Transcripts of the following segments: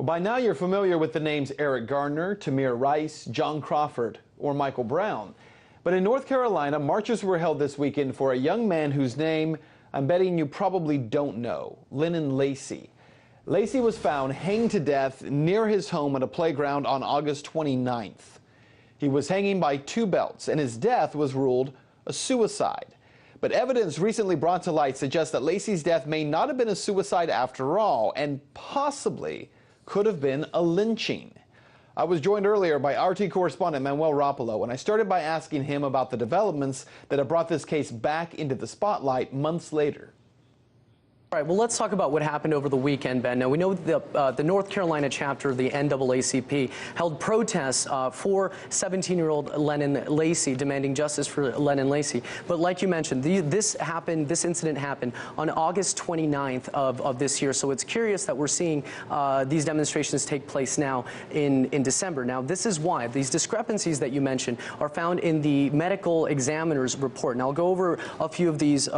Well, by now you're familiar with the names Eric Garner, Tamir Rice, John Crawford, or Michael Brown. But in North Carolina, marches were held this weekend for a young man whose name I'm betting you probably don't know, Lennon Lacy. Lacy was found hanged to death near his home at a playground on August 29th. He was hanging by two belts, and his death was ruled a suicide. But evidence recently brought to light suggests that Lacy's death may not have been a suicide after all, and possibly could have been a lynching. I was joined earlier by RT correspondent Manuel Rapalo, and I started by asking him about the developments that have brought this case back into the spotlight months later. All right, well, let's talk about what happened over the weekend, Ben. Now, we know the North Carolina chapter of the NAACP held protests for 17-year-old Lennon Lacy, demanding justice for Lennon Lacy. But like you mentioned, this incident happened on August 29th of this year. So it's curious that we're seeing these demonstrations take place now in December. Now, this is why. These discrepancies that you mentioned are found in the medical examiner's report. Now, I'll go over a few of these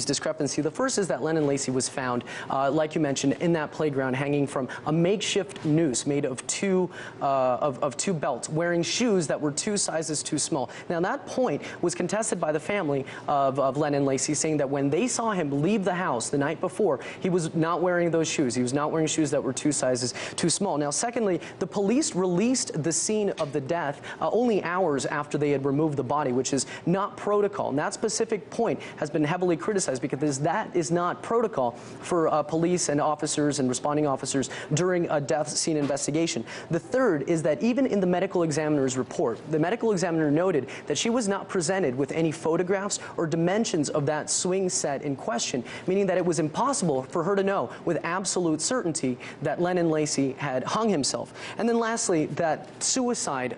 discrepancies. The first is that Lennon Lacy was found, like you mentioned, in that playground, hanging from a makeshift noose made of two belts, wearing shoes that were 2 sizes too small. Now, that point was contested by the family of Lennon Lacy, saying that when they saw him leave the house the night before, he was not wearing those shoes. He was not wearing shoes that were 2 sizes too small. Now, secondly, the police released the scene of the death only hours after they had removed the body, which is not protocol. And that specific point has been heavily criticized because that is not protocol for police and officers and responding officers during a death scene investigation. The third is that even in the medical examiner's report, the medical examiner noted that she was not presented with any photographs or dimensions of that swing set in question, meaning that it was impossible for her to know with absolute certainty that Lennon Lacy had hung himself. And then lastly, that suicide,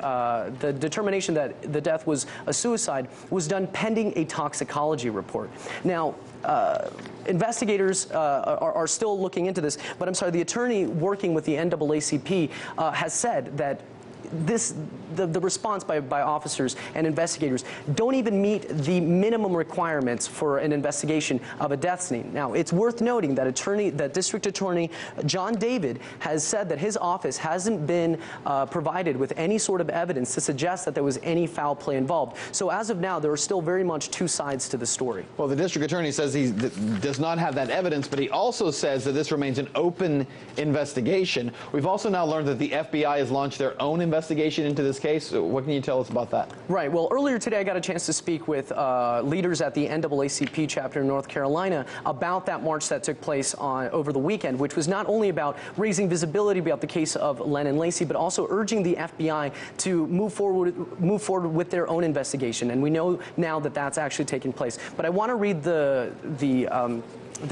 the determination that the death was a suicide was done pending a toxicology report. Now, investigators are still looking into this, but I'm sorry, the attorney working with the NAACP has said that the response by officers and investigators don't even meet the minimum requirements for an investigation of a death scene. Now, it's worth noting that District Attorney John David has said that his office hasn't been provided with any sort of evidence to suggest that there was any foul play involved. So as of now, there are still very much two sides to the story. Well, the district attorney says he does not have that evidence, but he also says that this remains an open investigation. We've also now learned that the FBI has launched their own investigation into this case. What can you tell us about that? Right. Well, earlier today I got a chance to speak with leaders at the NAACP chapter in North Carolina about that march that took place over the weekend, which was not only about raising visibility about the case of Lennon Lacy, but also urging the FBI to move forward with their own investigation. And we know now that that's actually taking place. But I want to read the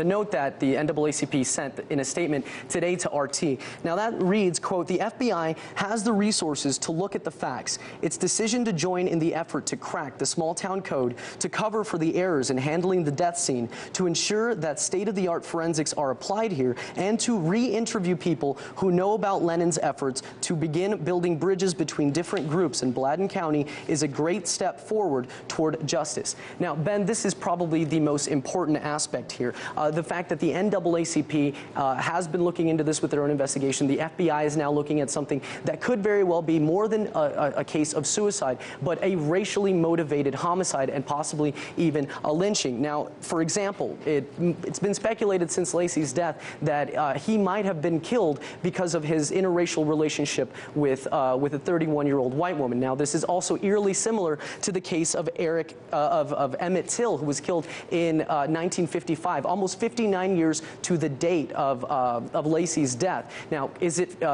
note that the NAACP sent in a statement today to RT. Now that reads, quote, "The FBI has the resources to look at the facts. Its decision to join in the effort to crack the small town code, to cover for the errors in handling the death scene, to ensure that state-of-the-art forensics are applied here, and to re-interview people who know about Lennon's efforts to begin building bridges between different groups in Bladden County is a great step forward toward justice." Now, Ben, this is probably the most important aspect here. The fact that the NAACP has been looking into this with their own investigation. The FBI is now looking at something that could very well be more than a case of suicide, but a racially motivated homicide and possibly even a lynching. Now, for example, it's been speculated since Lacy's death that he might have been killed because of his interracial relationship with a 31-year-old white woman. Now, this is also eerily similar to the case of Emmett Till, who was killed in 1955, almost 59 years to the date of Lacy's death. Now,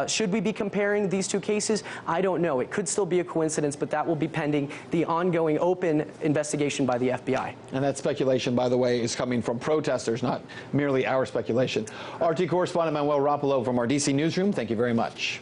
should we be comparing these two cases? I don't know. It could still be a coincidence, but that will be pending the ongoing open investigation by the FBI. And that speculation, by the way, is coming from protesters, not merely our speculation. RT correspondent Manuel Rapalo from our DC newsroom, thank you very much.